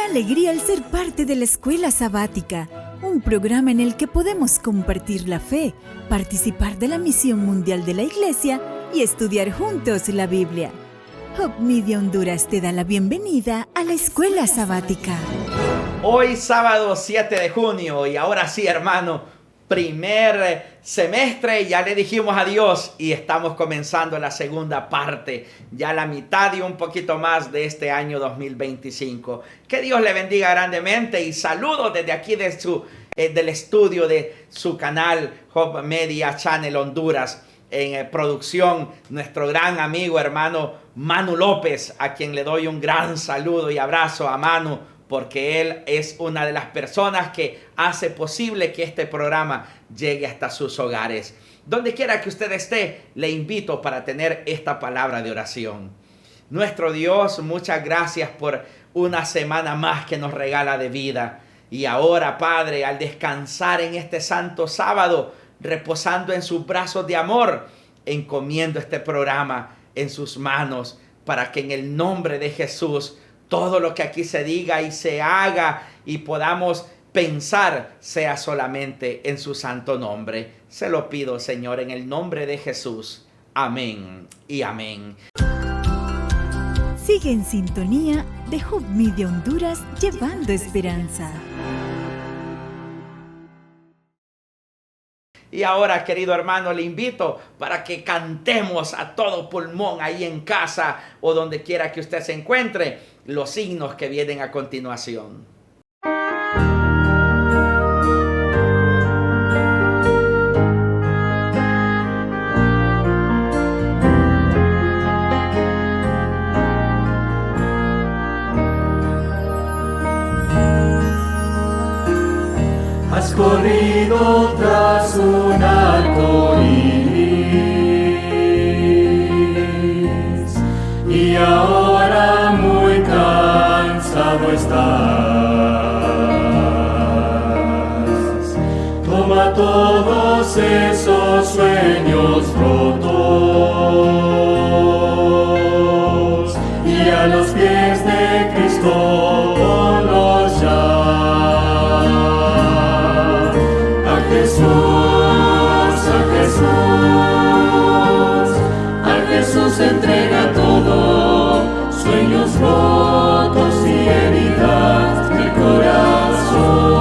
alegría el ser parte de la Escuela Sabática, un programa en el que podemos compartir la fe, participar de la misión mundial de la Iglesia y estudiar juntos la Biblia. Hope Media Honduras te da la bienvenida a la Escuela Sabática. Hoy sábado 7 de junio y ahora sí, hermano, primer semestre, ya le dijimos adiós y estamos comenzando la segunda parte, ya la mitad y un poquito más de este año 2025. Que Dios le bendiga grandemente y saludos desde aquí del estudio de su canal Hope Media Channel Honduras. En producción, nuestro gran amigo hermano Manu López, a quien le doy un gran saludo y abrazo a Manu, porque él es una de las personas que hace posible que este programa llegue hasta sus hogares. Donde quiera que usted esté, le invito para tener esta palabra de oración. Nuestro Dios, muchas gracias por una semana más que nos regala de vida. Y ahora, Padre, al descansar en este santo sábado, reposando en sus brazos de amor, encomiendo este programa en sus manos para que en el nombre de Jesús todo lo que aquí se diga y se haga y podamos pensar sea solamente en su santo nombre. Se lo pido, Señor, en el nombre de Jesús. Amén y amén. Sigue en sintonía de Hope Media Honduras, llevando esperanza. Y ahora, querido hermano, le invito para que cantemos a todo pulmón ahí en casa o donde quiera que usted se encuentre los signos que vienen a continuación. Has corrido tras un arco iris y ahora muy cansado estás. Toma todos esos sueños rotos y a los pies de Cristo ponlos ya. A Jesús entrega todo, sueños rotos y heridas del corazón.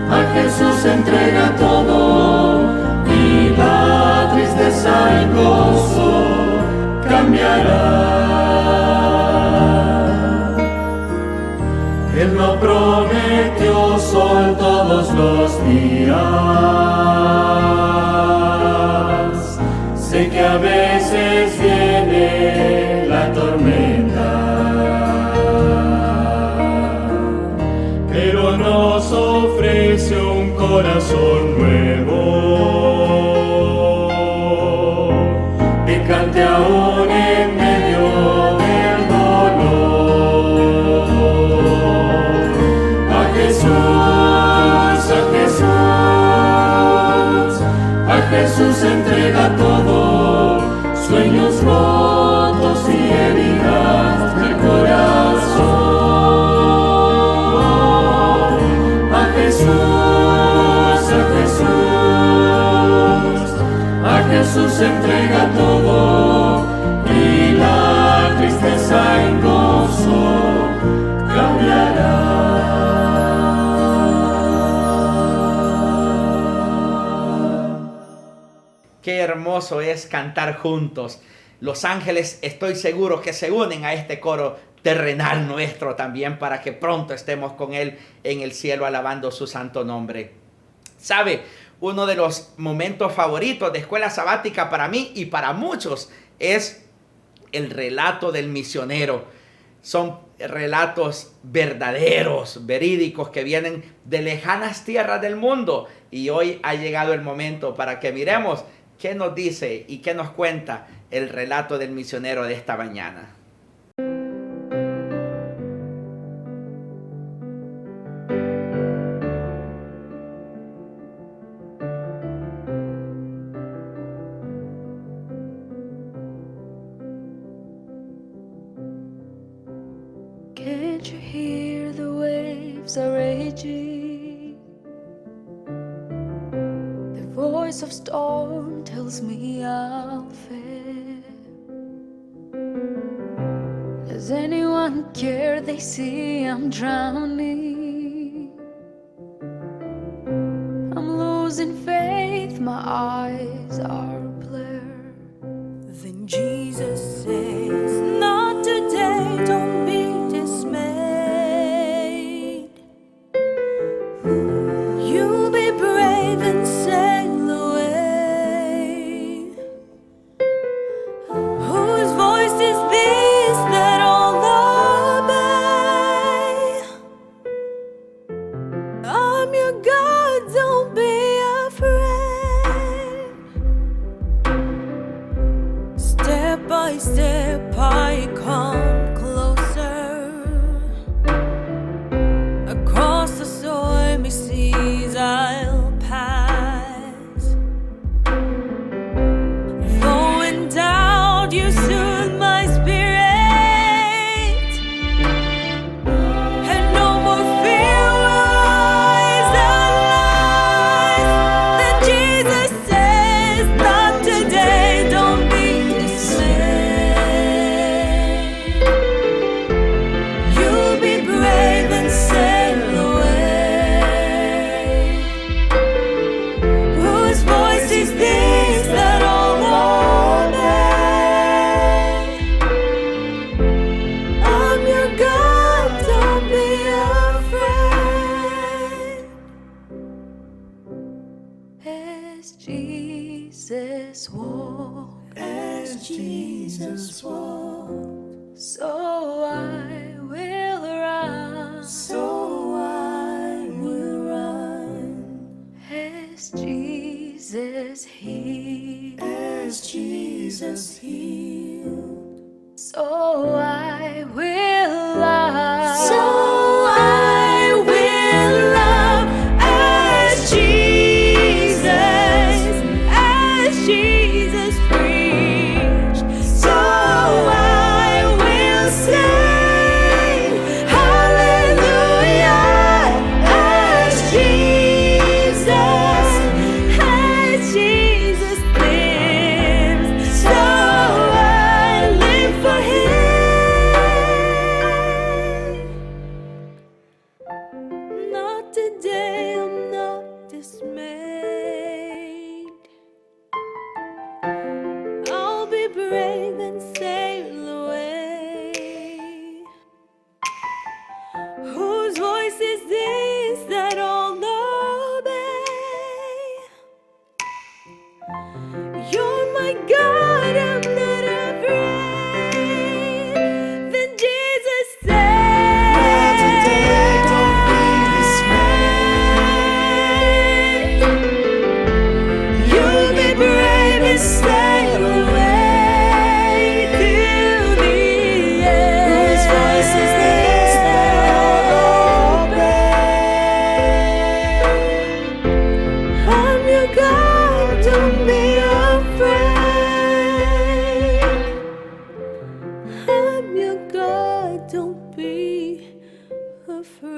A Jesús entrega todo y la tristeza en gozo cambiará. Él no prometió sol todos los días. Sé que a veces viene la tormenta, pero nos ofrece un corazón nuevo que cante aún en medio del dolor. A Jesús entrega todo, sueños rotos y heridas del corazón. A Jesús entrega todo y la tristeza en gozo cambiará. Qué hermoso es cantar juntos. Los ángeles, estoy seguro que se unen a este coro terrenal nuestro también para que pronto estemos con Él en el cielo alabando su santo nombre. ¿Sabe? Uno de los momentos favoritos de Escuela Sabática para mí y para muchos es el relato del misionero. Son relatos verdaderos, verídicos, que vienen de lejanas tierras del mundo. Y hoy ha llegado el momento para que miremos qué nos dice y qué nos cuenta el relato del misionero de esta mañana. waves are raging. The voice of storm tells me I'll fail. Does anyone care? They see I'm drowning. I'm losing faith, my eyes are blurred. Then Jesus says, not today, don't be dismayed. You'll be brave and sail away. Whose voice is this that all obey? I'm your God, don't be afraid. Step by step I come closer. Across the stormy seas I'll pass. Though in doubt you soothe my spirit, and no more fear will rise and lies. Then Jesus says, not today, don't be dismayed. You'll be brave and sail away. Whose voice is this that all obey? I'm your God, don't be afraid. As Jesus walked, so I will run. As Jesus healed, so I will love. As Jesus preached, so I will sing hallelujah. As Jesus lives, so I live for Him. Not today, I'm not dismayed. I'll be brave and sail away. Whose voice is this that all obey? You're my God, I'm not afraid. Then Jesus said, you'll be brave and sail away till the end. Whose voice is this that all obey? I'm your God, don't be afraid. I'm your God, don't be afraid.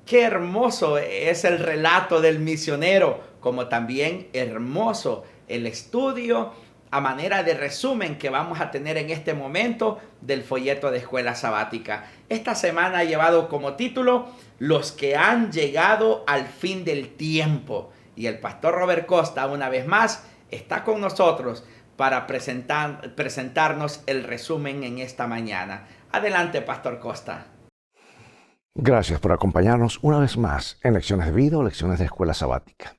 Qué hermoso es el relato del misionero, como también hermoso el estudio a manera de resumen que vamos a tener en este momento del folleto de Escuela Sabática. Esta semana ha llevado como título Los que han llegado al fin del tiempo. Y el pastor Robert Costa, una vez más, está con nosotros para presentarnos el resumen en esta mañana. Adelante, pastor Costa. Gracias por acompañarnos una vez más en Lecciones de Vida o Lecciones de Escuela Sabática.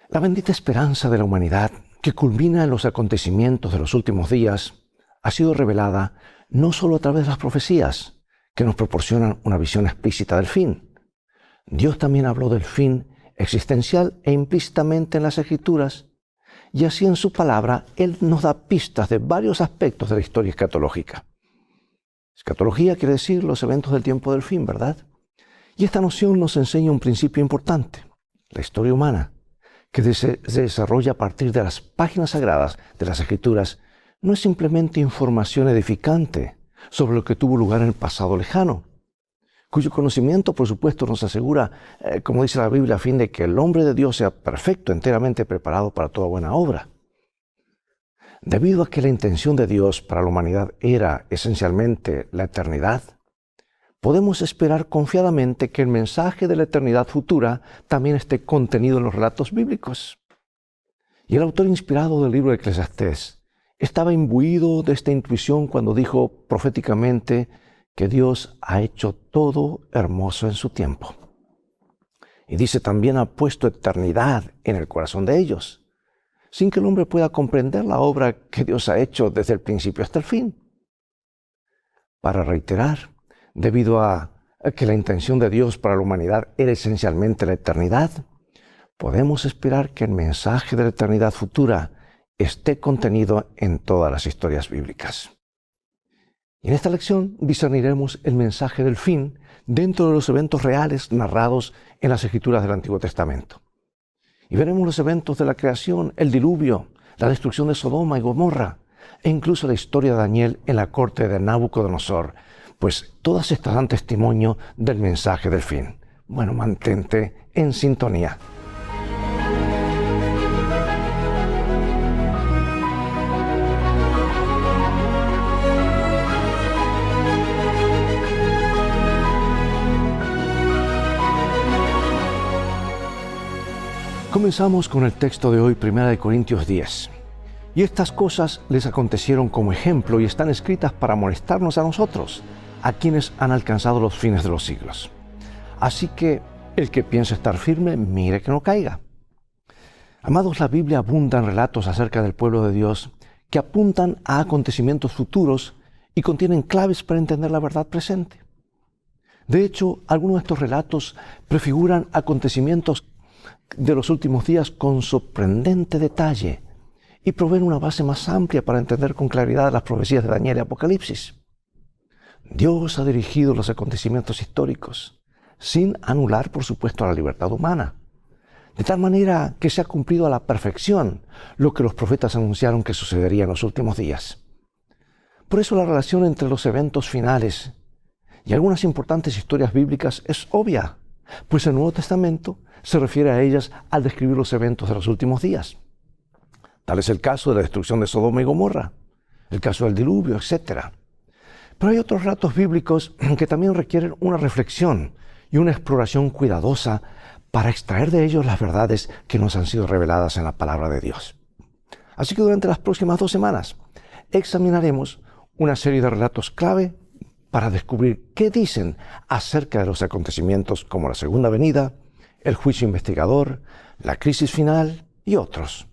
La bendita esperanza de la humanidad, que culmina en los acontecimientos de los últimos días, ha sido revelada no solo a través de las profecías, que nos proporcionan una visión explícita del fin. Dios también habló del fin existencial e implícitamente en las Escrituras, y así en su palabra Él nos da pistas de varios aspectos de la historia escatológica. Escatología quiere decir los eventos del tiempo del fin, ¿verdad? Y esta noción nos enseña un principio importante, la historia humana, que se desarrolla a partir de las páginas sagradas de las Escrituras, no es simplemente información edificante sobre lo que tuvo lugar en el pasado lejano, cuyo conocimiento, por supuesto, nos asegura, como dice la Biblia, a fin de que el hombre de Dios sea perfecto, enteramente preparado para toda buena obra. Debido a que la intención de Dios para la humanidad era esencialmente la eternidad, podemos esperar confiadamente que el mensaje de la eternidad futura también esté contenido en los relatos bíblicos. Y el autor inspirado del libro de Eclesiastés estaba imbuido de esta intuición cuando dijo proféticamente que Dios ha hecho todo hermoso en su tiempo. Y dice también ha puesto eternidad en el corazón de ellos, sin que el hombre pueda comprender la obra que Dios ha hecho desde el principio hasta el fin. Para reiterar, debido a que la intención de Dios para la humanidad era esencialmente la eternidad, podemos esperar que el mensaje de la eternidad futura esté contenido en todas las historias bíblicas. Y en esta lección discerniremos el mensaje del fin dentro de los eventos reales narrados en las Escrituras del Antiguo Testamento. Y veremos los eventos de la creación, el diluvio, la destrucción de Sodoma y Gomorra, e incluso la historia de Daniel en la corte de Nabucodonosor, pues todas estas dan testimonio del mensaje del fin. Bueno, mantente en sintonía. Comenzamos con el texto de hoy, 1 Corintios 10. Y estas cosas les acontecieron como ejemplo y están escritas para amonestarnos a nosotros, a quienes han alcanzado los fines de los siglos. Así que el que piensa estar firme, mire que no caiga. Amados, la Biblia abunda en relatos acerca del pueblo de Dios que apuntan a acontecimientos futuros y contienen claves para entender la verdad presente. De hecho, algunos de estos relatos prefiguran acontecimientos de los últimos días con sorprendente detalle y proveen una base más amplia para entender con claridad las profecías de Daniel y Apocalipsis. Dios ha dirigido los acontecimientos históricos, sin anular, por supuesto, la libertad humana, de tal manera que se ha cumplido a la perfección lo que los profetas anunciaron que sucedería en los últimos días. Por eso la relación entre los eventos finales y algunas importantes historias bíblicas es obvia, pues el Nuevo Testamento se refiere a ellas al describir los eventos de los últimos días. Tal es el caso de la destrucción de Sodoma y Gomorra, el caso del diluvio, etc. Pero hay otros relatos bíblicos que también requieren una reflexión y una exploración cuidadosa para extraer de ellos las verdades que nos han sido reveladas en la palabra de Dios. Así que durante las próximas 2 semanas examinaremos una serie de relatos clave para descubrir qué dicen acerca de los acontecimientos como la segunda venida, el juicio investigador, la crisis final y otros.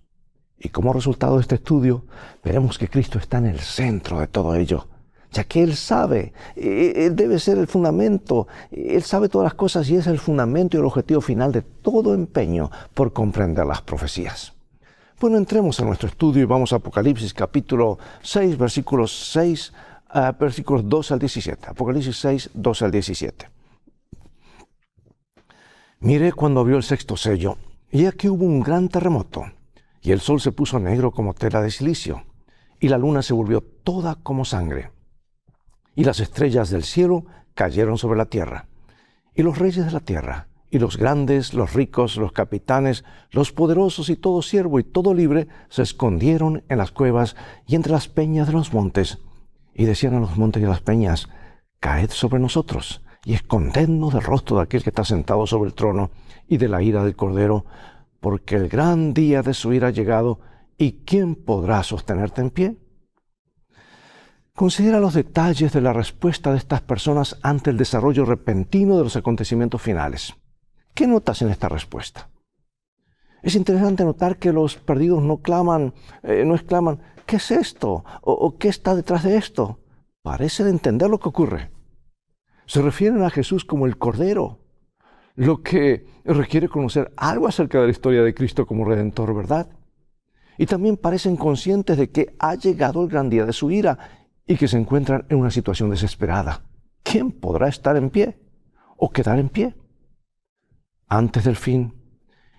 Y como resultado de este estudio, veremos que Cristo está en el centro de todo ello, ya que Él sabe, Él debe ser el fundamento, Él sabe todas las cosas y es el fundamento y el objetivo final de todo empeño por comprender las profecías. Bueno, entremos en nuestro estudio y vamos a Apocalipsis capítulo 6, versículos 12 al 17. Apocalipsis 6, 12 al 17. Miré cuando abrió el 6º sello, y aquí hubo un gran terremoto, y el sol se puso negro como tela de silicio, y la luna se volvió toda como sangre. Y las estrellas del cielo cayeron sobre la tierra, y los reyes de la tierra, y los grandes, los ricos, los capitanes, los poderosos y todo siervo y todo libre se escondieron en las cuevas y entre las peñas de los montes, y decían a los montes y a las peñas: caed sobre nosotros, y escondednos del rostro de aquel que está sentado sobre el trono y de la ira del Cordero, porque el gran día de su ira ha llegado, ¿y quién podrá sostenerte en pie? Considera los detalles de la respuesta de estas personas ante el desarrollo repentino de los acontecimientos finales. ¿Qué notas en esta respuesta? Es interesante notar que los perdidos no exclaman, ¿qué es esto? ¿O qué está detrás de esto? Parecen entender lo que ocurre. Se refieren a Jesús como el Cordero, lo que requiere conocer algo acerca de la historia de Cristo como Redentor, ¿verdad? Y también parecen conscientes de que ha llegado el gran día de su ira y que se encuentran en una situación desesperada. ¿Quién podrá estar en pie o quedar en pie? Antes del fin,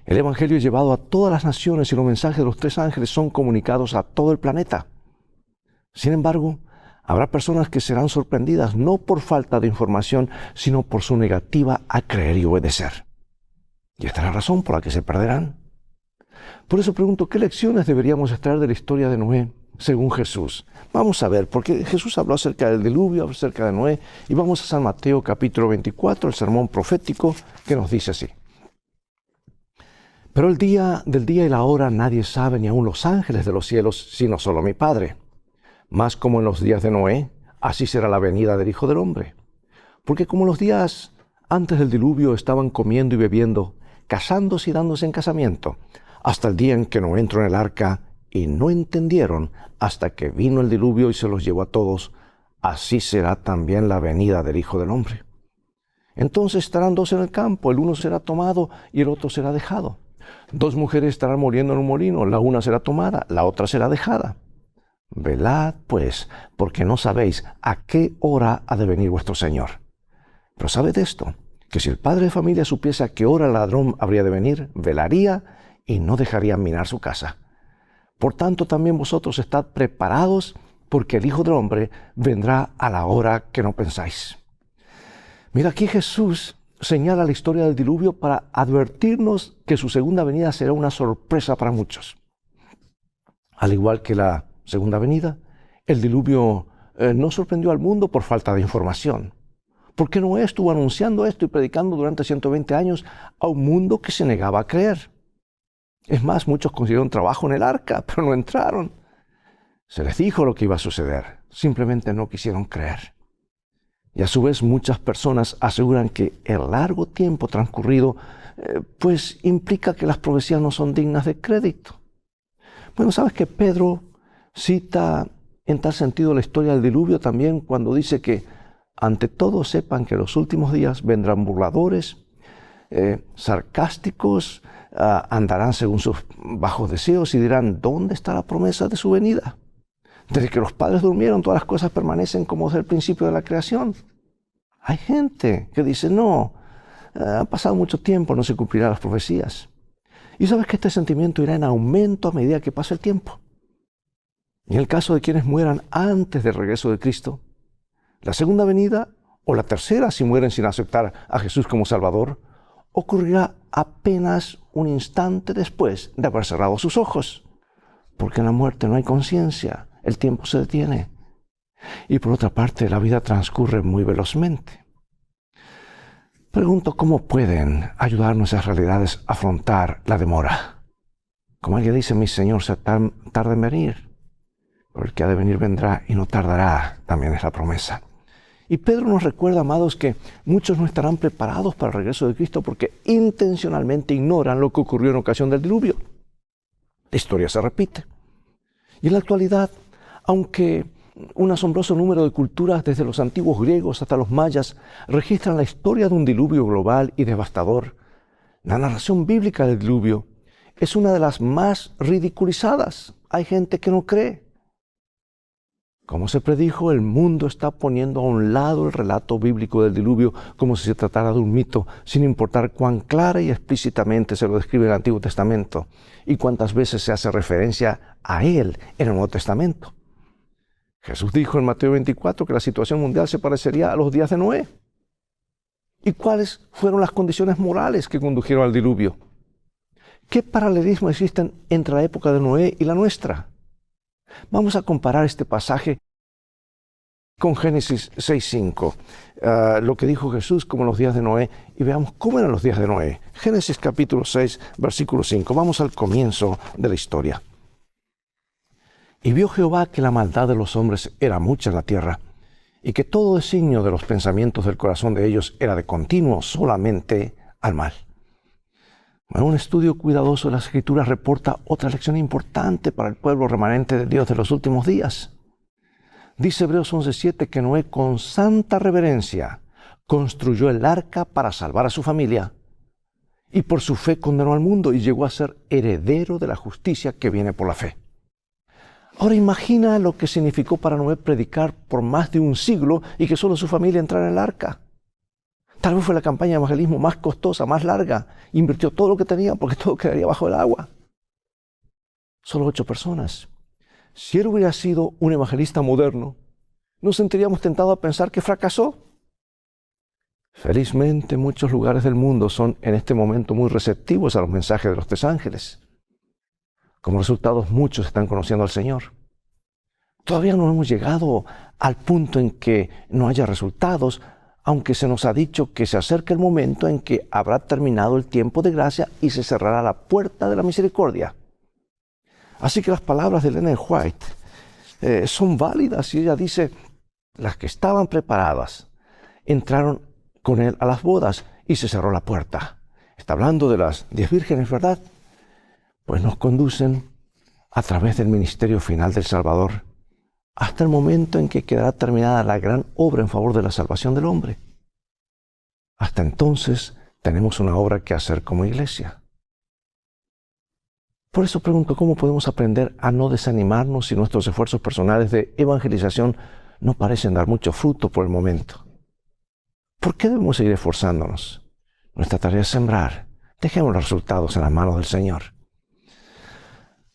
el Evangelio es llevado a todas las naciones y los mensajes de los 3 ángeles son comunicados a todo el planeta. Sin embargo, habrá personas que serán sorprendidas no por falta de información, sino por su negativa a creer y obedecer. Y esta es la razón por la que se perderán. Por eso pregunto, ¿qué lecciones deberíamos extraer de la historia de Noé según Jesús? Vamos a ver, porque Jesús habló acerca del diluvio, acerca de Noé, y vamos a San Mateo capítulo 24, el sermón profético, que nos dice así. Pero el día y la hora nadie sabe, ni aun los ángeles de los cielos, sino solo mi Padre. Mas como en los días de Noé, así será la venida del Hijo del Hombre. Porque como los días antes del diluvio estaban comiendo y bebiendo, casándose y dándose en casamiento, hasta el día en que Noé entró en el arca, y no entendieron hasta que vino el diluvio y se los llevó a todos, así será también la venida del Hijo del Hombre. Entonces estarán 2 en el campo, el uno será tomado y el otro será dejado. 2 mujeres estarán moliendo en un molino, la una será tomada, la otra será dejada. Velad, pues, porque no sabéis a qué hora ha de venir vuestro Señor. Pero sabed esto, que si el padre de familia supiese a qué hora el ladrón habría de venir, velaría y no dejaría minar su casa. Por tanto, también vosotros estad preparados, porque el Hijo del Hombre vendrá a la hora que no pensáis. Mira, aquí Jesús señala la historia del diluvio para advertirnos que su segunda venida será una sorpresa para muchos. Al igual que la segunda venida, el diluvio no sorprendió al mundo por falta de información. Porque Noé estuvo anunciando esto y predicando durante 120 años a un mundo que se negaba a creer. Es más, muchos consiguieron trabajo en el arca, pero no entraron. Se les dijo lo que iba a suceder, simplemente no quisieron creer. Y a su vez muchas personas aseguran que el largo tiempo transcurrido pues implica que las profecías no son dignas de crédito. Bueno, ¿sabes que Pedro cita en tal sentido la historia del diluvio también cuando dice que ante todo sepan que en los últimos días vendrán burladores, sarcásticos, andarán según sus bajos deseos y dirán, ¿dónde está la promesa de su venida? Desde que los padres durmieron, todas las cosas permanecen como desde el principio de la creación. Hay gente que dice, no, ha pasado mucho tiempo, no se cumplirán las profecías. Y sabes que este sentimiento irá en aumento a medida que pase el tiempo. Y en el caso de quienes mueran antes del regreso de Cristo, la segunda venida, o la tercera si mueren sin aceptar a Jesús como Salvador, ocurrirá apenas un instante después de haber cerrado sus ojos. Porque en la muerte no hay conciencia, el tiempo se detiene. Y por otra parte, la vida transcurre muy velozmente. Pregunto, ¿cómo pueden ayudarnos esas realidades a afrontar la demora? Como alguien dice, mi Señor se tarda en venir, pero el que ha de venir vendrá y no tardará, también es la promesa. Y Pedro nos recuerda, amados, que muchos no estarán preparados para el regreso de Cristo porque intencionalmente ignoran lo que ocurrió en ocasión del diluvio. La historia se repite. Y en la actualidad, aunque un asombroso número de culturas, desde los antiguos griegos hasta los mayas, registran la historia de un diluvio global y devastador, la narración bíblica del diluvio es una de las más ridiculizadas. Hay gente que no cree. Como se predijo, el mundo está poniendo a un lado el relato bíblico del diluvio como si se tratara de un mito, sin importar cuán clara y explícitamente se lo describe en el Antiguo Testamento y cuántas veces se hace referencia a él en el Nuevo Testamento. Jesús dijo en Mateo 24 que la situación mundial se parecería a los días de Noé. ¿Y cuáles fueron las condiciones morales que condujeron al diluvio? ¿Qué paralelismo existen entre la época de Noé y la nuestra? Vamos a comparar este pasaje con Génesis 6:5, lo que dijo Jesús como los días de Noé, y veamos cómo eran los días de Noé. Génesis capítulo 6, versículo 5. Vamos al comienzo de la historia. Y vio Jehová que la maldad de los hombres era mucha en la tierra, y que todo designio de los pensamientos del corazón de ellos era de continuo solamente al mal. Bueno, un estudio cuidadoso de las Escrituras reporta otra lección importante para el pueblo remanente de Dios de los últimos días. Dice Hebreos 11:7 que Noé con santa reverencia construyó el arca para salvar a su familia. y por su fe condenó al mundo y llegó a ser heredero de la justicia que viene por la fe. Ahora imagina lo que significó para Noé predicar por más de un siglo y que solo su familia entrara en el arca. Tal vez fue la campaña de evangelismo más costosa, más larga. Invirtió todo lo que tenía porque todo quedaría bajo el agua. Solo 8 personas. Si él hubiera sido un evangelista moderno, ¿nos sentiríamos tentados a pensar que fracasó? Felizmente, muchos lugares del mundo son en este momento muy receptivos a los mensajes de los 3 ángeles. Como resultado, muchos están conociendo al Señor. Todavía no hemos llegado al punto en que no haya resultados, aunque se nos ha dicho que se acerca el momento en que habrá terminado el tiempo de gracia y se cerrará la puerta de la misericordia. Así que las palabras de Ellen White son válidas y ella dice, las que estaban preparadas entraron con él a las bodas y se cerró la puerta. Está hablando de las 10 vírgenes, ¿verdad? Pues nos conducen a través del ministerio final del Salvador hasta el momento en que quedará terminada la gran obra en favor de la salvación del hombre. Hasta entonces tenemos una obra que hacer como iglesia. Por eso pregunto, ¿cómo podemos aprender a no desanimarnos si nuestros esfuerzos personales de evangelización no parecen dar mucho fruto por el momento? ¿Por qué debemos seguir esforzándonos? Nuestra tarea es sembrar. Dejemos los resultados en las manos del Señor.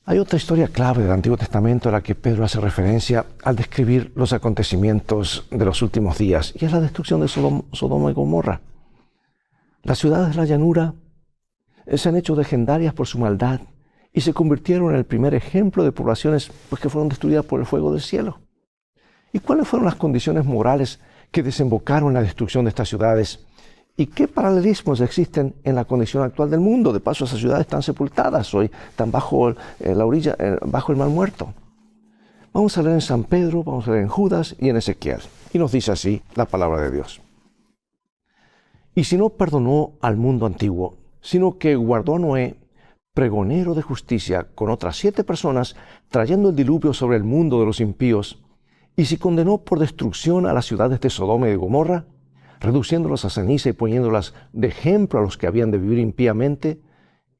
Hay otra historia clave del Antiguo Testamento a la que Pedro hace referencia al describir los acontecimientos de los últimos días, y es la destrucción de Sodoma y Gomorra. Las ciudades de la llanura se han hecho legendarias por su maldad y se convirtieron en el primer ejemplo de poblaciones que fueron destruidas por el fuego del cielo. ¿Y cuáles fueron las condiciones morales que desembocaron en la destrucción de estas ciudades? ¿Y qué paralelismos existen en la condición actual del mundo? De paso, esas ciudades están sepultadas hoy, están bajo la orilla, bajo el mar muerto. Vamos a leer en San Pedro, vamos a leer en Judas y en Ezequiel. Y nos dice así la palabra de Dios. Y si no perdonó al mundo antiguo, sino que guardó a Noé, pregonero de justicia, con otras 7 personas, trayendo el diluvio sobre el mundo de los impíos, y si condenó por destrucción a las ciudades de Sodoma y de Gomorra, reduciéndolas a ceniza y poniéndolas de ejemplo a los que habían de vivir impíamente,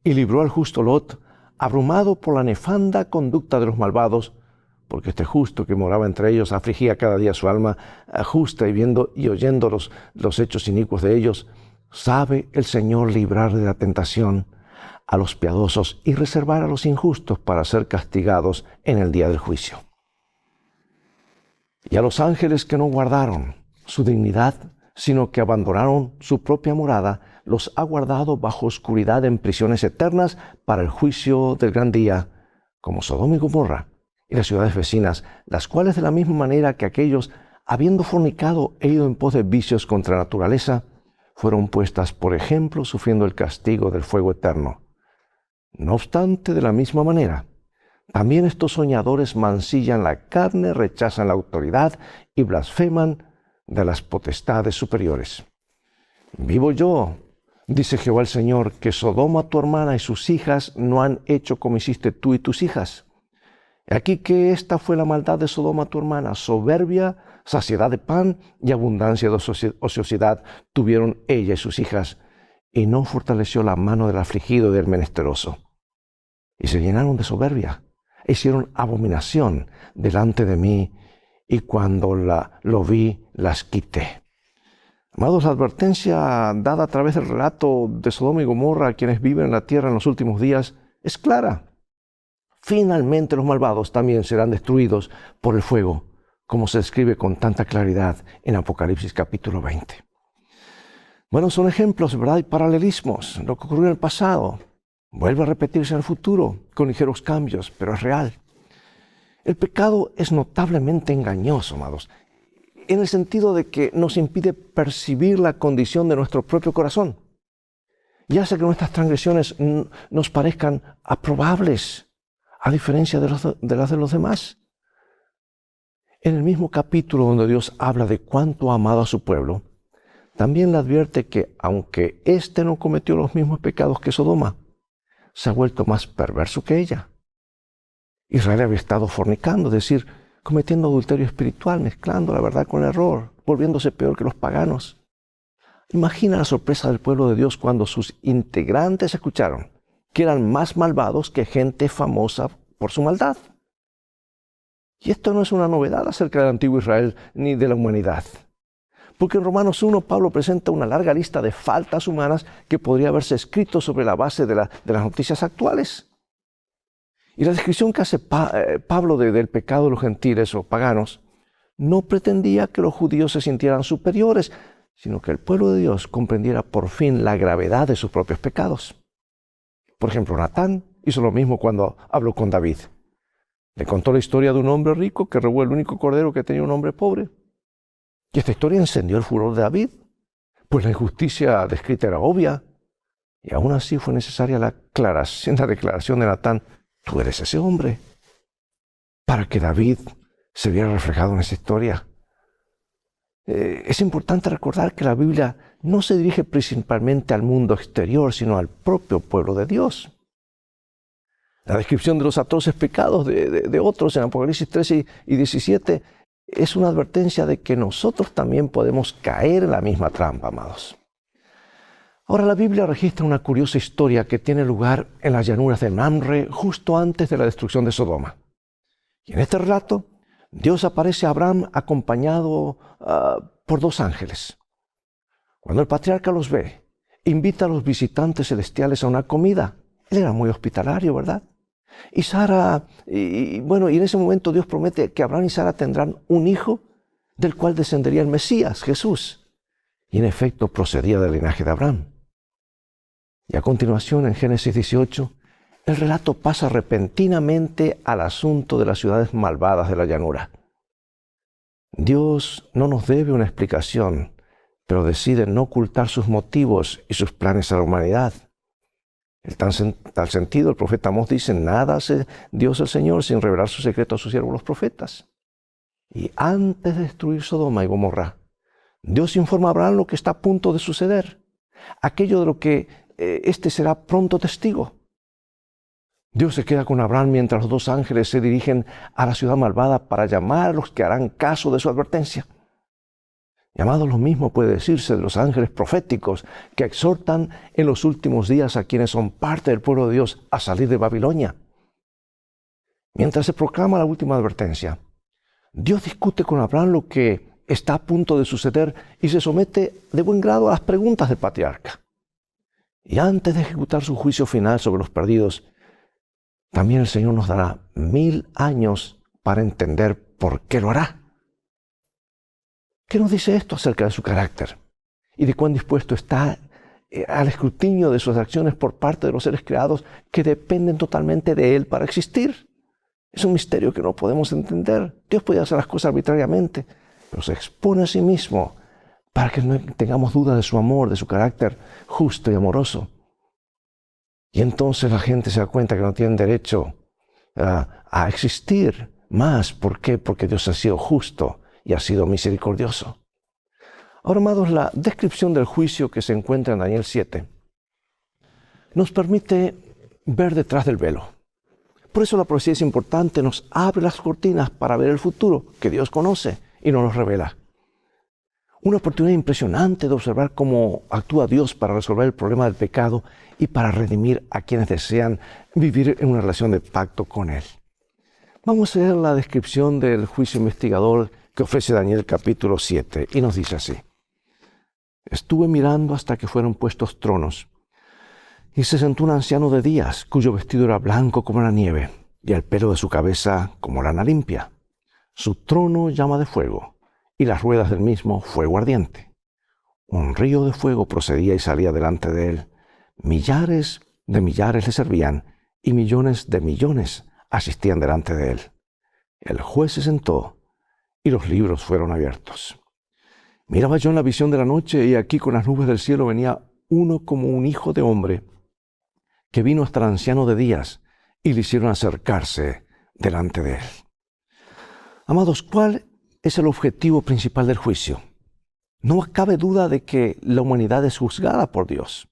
y libró al justo Lot, abrumado por la nefanda conducta de los malvados, porque este justo que moraba entre ellos afligía cada día su alma justa y viendo y oyendo los hechos inicuos de ellos, sabe el Señor librar de la tentación a los piadosos y reservar a los injustos para ser castigados en el día del juicio. Y a los ángeles que no guardaron su dignidad, sino que abandonaron su propia morada, los ha guardado bajo oscuridad en prisiones eternas para el juicio del gran día, como Sodoma y Gomorra y las ciudades vecinas, las cuales de la misma manera que aquellos, habiendo fornicado e ido en pos de vicios contra la naturaleza, fueron puestas por ejemplo sufriendo el castigo del fuego eterno. No obstante, de la misma manera, también estos soñadores mancillan la carne, rechazan la autoridad y blasfeman de las potestades superiores. Vivo yo, dice Jehová el Señor, que Sodoma tu hermana y sus hijas no han hecho como hiciste tú y tus hijas. Aquí que esta fue la maldad de Sodoma tu hermana, soberbia, saciedad de pan y abundancia de ociosidad tuvieron ella y sus hijas, y no fortaleció la mano del afligido y del menesteroso. Y se llenaron de soberbia, e hicieron abominación delante de mí, y cuando lo vi, las quité. Amados, la advertencia dada a través del relato de Sodoma y Gomorra a quienes viven en la tierra en los últimos días es clara. Finalmente los malvados también serán destruidos por el fuego, como se describe con tanta claridad en Apocalipsis capítulo 20. Bueno, son ejemplos, ¿verdad? Y paralelismos. Lo que ocurrió en el pasado vuelve a repetirse en el futuro, con ligeros cambios, pero es real. El pecado es notablemente engañoso, amados, en el sentido de que nos impide percibir la condición de nuestro propio corazón y hace que nuestras transgresiones nos parezcan aprobables, a diferencia de las de los demás. En el mismo capítulo donde Dios habla de cuánto ha amado a su pueblo, también le advierte que, aunque éste no cometió los mismos pecados que Sodoma, se ha vuelto más perverso que ella. Israel había estado fornicando, es decir, cometiendo adulterio espiritual, mezclando la verdad con el error, volviéndose peor que los paganos. Imagina la sorpresa del pueblo de Dios cuando sus integrantes escucharon que eran más malvados que gente famosa por su maldad. Y esto no es una novedad acerca del antiguo Israel ni de la humanidad. Porque en Romanos 1 Pablo presenta una larga lista de faltas humanas que podría haberse escrito sobre la base de las noticias actuales. Y la descripción que hace Pablo del pecado de los gentiles o paganos no pretendía que los judíos se sintieran superiores, sino que el pueblo de Dios comprendiera por fin la gravedad de sus propios pecados. Por ejemplo, Natán hizo lo mismo cuando habló con David. Le contó la historia de un hombre rico que robó el único cordero que tenía un hombre pobre. Y esta historia encendió el furor de David, pues la injusticia descrita era obvia. Y aún así fue necesaria la declaración de Natán: tú eres ese hombre, para que David se viera reflejado en esa historia. Es importante recordar que la Biblia no se dirige principalmente al mundo exterior, sino al propio pueblo de Dios. La descripción de los atroces pecados de otros en Apocalipsis 13 y 17 es una advertencia de que nosotros también podemos caer en la misma trampa, amados. Ahora, la Biblia registra una curiosa historia que tiene lugar en las llanuras de Mamre justo antes de la destrucción de Sodoma. Y en este relato, Dios aparece a Abraham acompañado por dos ángeles. Cuando el patriarca los ve, invita a los visitantes celestiales a una comida. Él era muy hospitalario, ¿verdad? Y Sara, y en ese momento Dios promete que Abraham y Sara tendrán un hijo del cual descendería el Mesías, Jesús. Y en efecto procedía del linaje de Abraham. Y a continuación, en Génesis 18, el relato pasa repentinamente al asunto de las ciudades malvadas de la llanura. Dios no nos debe una explicación, pero decide no ocultar sus motivos y sus planes a la humanidad. En tal sentido, el profeta Amós dice: nada hace Dios el Señor sin revelar su secreto a sus siervos los profetas. Y antes de destruir Sodoma y Gomorra, Dios informa a Abraham lo que está a punto de suceder, aquello de lo que éste será pronto testigo. Dios se queda con Abraham mientras los dos ángeles se dirigen a la ciudad malvada para llamar a los que harán caso de su advertencia. Y amados, lo mismo puede decirse de los ángeles proféticos que exhortan en los últimos días a quienes son parte del pueblo de Dios a salir de Babilonia. Mientras se proclama la última advertencia, Dios discute con Abraham lo que está a punto de suceder y se somete de buen grado a las preguntas del patriarca. Y antes de ejecutar su juicio final sobre los perdidos, también el Señor nos dará 1000 años para entender por qué lo hará. ¿Qué nos dice esto acerca de su carácter y de cuán dispuesto está al escrutinio de sus acciones por parte de los seres creados que dependen totalmente de Él para existir? Es un misterio que no podemos entender. Dios puede hacer las cosas arbitrariamente, pero se expone a sí mismo para que no tengamos duda de su amor, de su carácter justo y amoroso. Y entonces la gente se da cuenta que no tienen derecho a existir más. ¿Por qué? Porque Dios ha sido justo y ha sido misericordioso. Ahora, amados, la descripción del juicio que se encuentra en Daniel 7 nos permite ver detrás del velo. Por eso la profecía es importante, nos abre las cortinas para ver el futuro que Dios conoce y nos lo revela. Una oportunidad impresionante de observar cómo actúa Dios para resolver el problema del pecado y para redimir a quienes desean vivir en una relación de pacto con Él. Vamos a ver la descripción del juicio investigador que ofrece Daniel capítulo 7 y nos dice así: estuve mirando hasta que fueron puestos tronos y se sentó un anciano de días cuyo vestido era blanco como la nieve y el pelo de su cabeza como lana limpia. Su trono llama de fuego y las ruedas del mismo fuego ardiente. Un río de fuego procedía y salía delante de él. Millares de millares le servían y millones de millones asistían delante de él. El juez se sentó y los libros fueron abiertos. Miraba yo en la visión de la noche y aquí con las nubes del cielo venía uno como un hijo de hombre que vino hasta el anciano de días y le hicieron acercarse delante de él. Amados, ¿cuál es el objetivo principal del juicio? No cabe duda de que la humanidad es juzgada por Dios.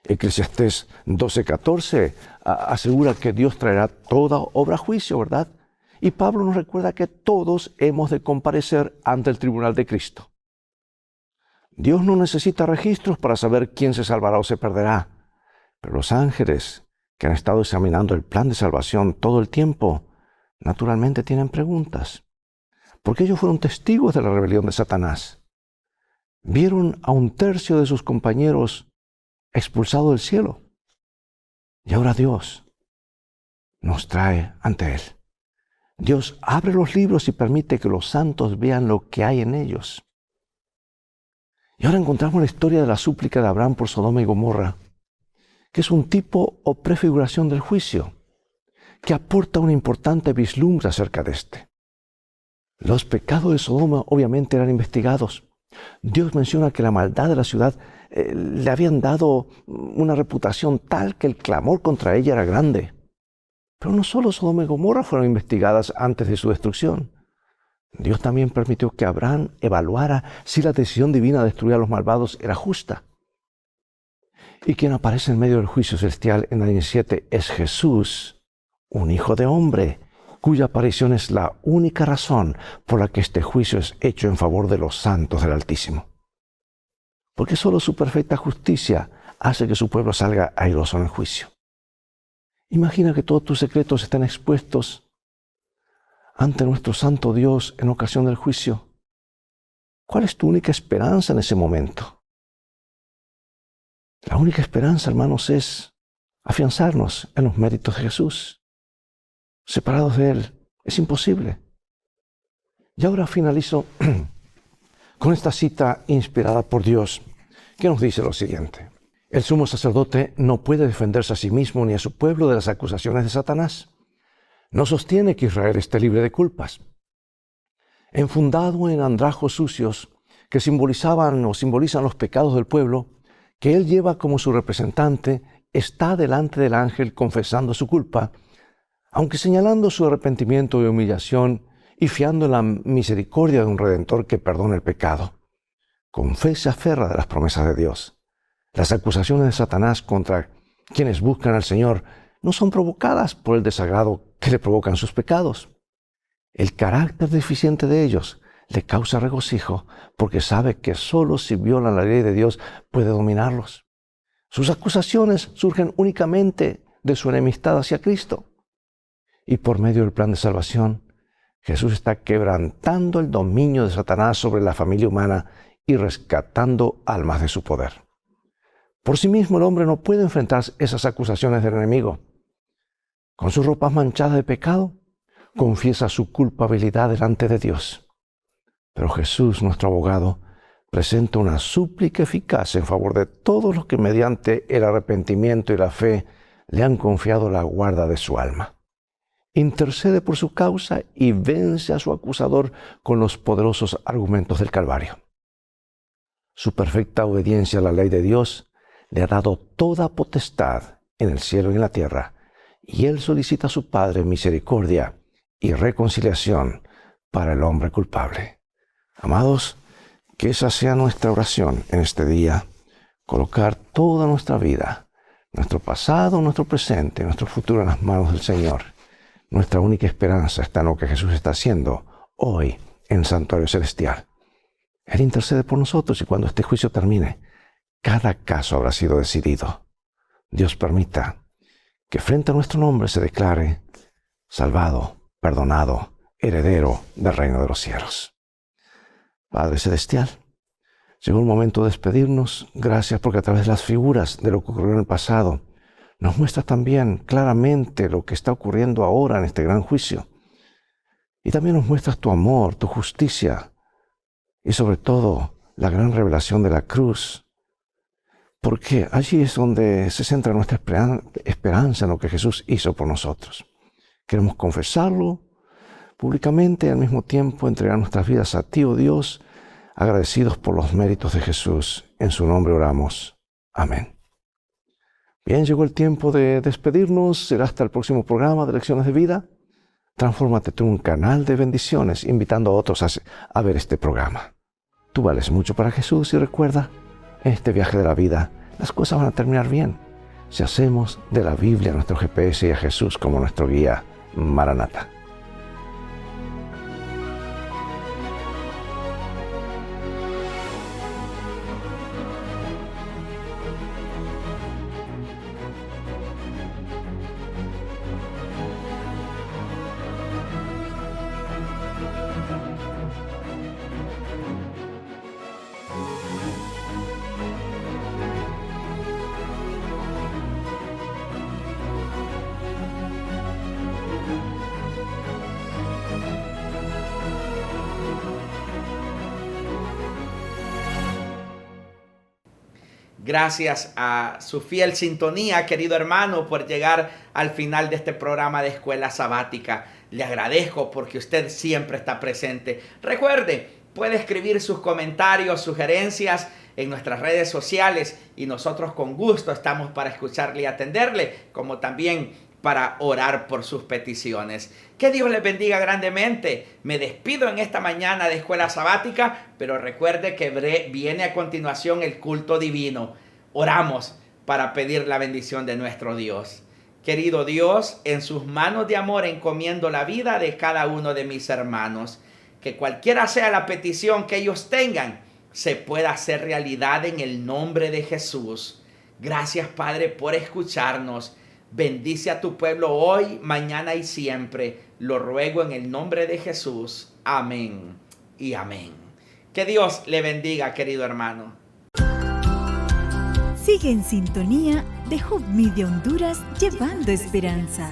Eclesiastés 12:14 asegura que Dios traerá toda obra a juicio, ¿verdad? Y Pablo nos recuerda que todos hemos de comparecer ante el tribunal de Cristo. Dios no necesita registros para saber quién se salvará o se perderá. Pero los ángeles, que han estado examinando el plan de salvación todo el tiempo, naturalmente tienen preguntas. Porque ellos fueron testigos de la rebelión de Satanás. Vieron a un tercio de sus compañeros expulsado del cielo. Y ahora Dios nos trae ante Él. Dios abre los libros y permite que los santos vean lo que hay en ellos. Y ahora encontramos la historia de la súplica de Abraham por Sodoma y Gomorra, que es un tipo o prefiguración del juicio, que aporta una importante vislumbre acerca de este. Los pecados de Sodoma obviamente eran investigados. Dios menciona que la maldad de la ciudad le habían dado una reputación tal que el clamor contra ella era grande. Pero no solo Sodoma y Gomorra fueron investigadas antes de su destrucción. Dios también permitió que Abraham evaluara si la decisión divina de destruir a los malvados era justa. Y quien aparece en medio del juicio celestial en Daniel 7 es Jesús, un hijo de hombre, cuya aparición es la única razón por la que este juicio es hecho en favor de los santos del Altísimo. Porque solo su perfecta justicia hace que su pueblo salga airoso en el juicio. Imagina que todos tus secretos están expuestos ante nuestro santo Dios en ocasión del juicio. ¿Cuál es tu única esperanza en ese momento? La única esperanza, hermanos, es afianzarnos en los méritos de Jesús. Separados de Él, es imposible. Y ahora finalizo con esta cita inspirada por Dios, que nos dice lo siguiente. El sumo sacerdote no puede defenderse a sí mismo ni a su pueblo de las acusaciones de Satanás. No sostiene que Israel esté libre de culpas. Enfundado en andrajos sucios que simbolizaban o simbolizan los pecados del pueblo, que él lleva como su representante, está delante del ángel confesando su culpa, aunque señalando su arrepentimiento y humillación y fiando en la misericordia de un Redentor que perdona el pecado. Con fe se aferra de las promesas de Dios. Las acusaciones de Satanás contra quienes buscan al Señor no son provocadas por el desagrado que le provocan sus pecados. El carácter deficiente de ellos le causa regocijo porque sabe que solo si violan la ley de Dios puede dominarlos. Sus acusaciones surgen únicamente de su enemistad hacia Cristo. Y por medio del plan de salvación, Jesús está quebrantando el dominio de Satanás sobre la familia humana y rescatando almas de su poder. Por sí mismo el hombre no puede enfrentar esas acusaciones del enemigo. Con sus ropas manchadas de pecado, confiesa su culpabilidad delante de Dios. Pero Jesús, nuestro abogado, presenta una súplica eficaz en favor de todos los que mediante el arrepentimiento y la fe le han confiado la guarda de su alma. Intercede por su causa y vence a su acusador con los poderosos argumentos del Calvario. Su perfecta obediencia a la ley de Dios le ha dado toda potestad en el cielo y en la tierra, y él solicita a su Padre misericordia y reconciliación para el hombre culpable. Amados, que esa sea nuestra oración en este día, colocar toda nuestra vida, nuestro pasado, nuestro presente, nuestro futuro en las manos del Señor. Nuestra única esperanza está en lo que Jesús está haciendo hoy en el santuario celestial. Él intercede por nosotros y cuando este juicio termine, cada caso habrá sido decidido. Dios permita que frente a nuestro nombre se declare salvado, perdonado, heredero del reino de los cielos. Padre Celestial, llegó el momento de despedirnos. Gracias porque a través de las figuras de lo que ocurrió en el pasado, nos muestras también claramente lo que está ocurriendo ahora en este gran juicio. Y también nos muestras tu amor, tu justicia y sobre todo la gran revelación de la cruz. Porque allí es donde se centra nuestra esperanza en lo que Jesús hizo por nosotros. Queremos confesarlo públicamente y al mismo tiempo entregar nuestras vidas a ti, oh Dios, agradecidos por los méritos de Jesús. En su nombre oramos. Amén. Bien, llegó el tiempo de despedirnos. Será hasta el próximo programa de Lecciones de Vida. Transfórmate tú en un canal de bendiciones, invitando a otros a ver este programa. Tú vales mucho para Jesús y recuerda, en este viaje de la vida, las cosas van a terminar bien si hacemos de la Biblia nuestro GPS y a Jesús como nuestro guía. Maranata. Gracias a su fiel sintonía, querido hermano, por llegar al final de este programa de Escuela Sabática. Le agradezco porque usted siempre está presente. Recuerde, puede escribir sus comentarios, sugerencias en nuestras redes sociales y nosotros con gusto estamos para escucharle y atenderle, como también para orar por sus peticiones. Que Dios les bendiga grandemente. Me despido en esta mañana de Escuela Sabática, pero recuerde que viene a continuación el culto divino. Oramos para pedir la bendición de nuestro Dios. Querido Dios, en sus manos de amor encomiendo la vida de cada uno de mis hermanos. Que cualquiera sea la petición que ellos tengan, se pueda hacer realidad en el nombre de Jesús. Gracias, Padre, por escucharnos. Bendice a tu pueblo hoy, mañana y siempre. Lo ruego en el nombre de Jesús. Amén y amén. Que Dios le bendiga, querido hermano. Sigue en sintonía de Hope Media Honduras, llevando esperanza.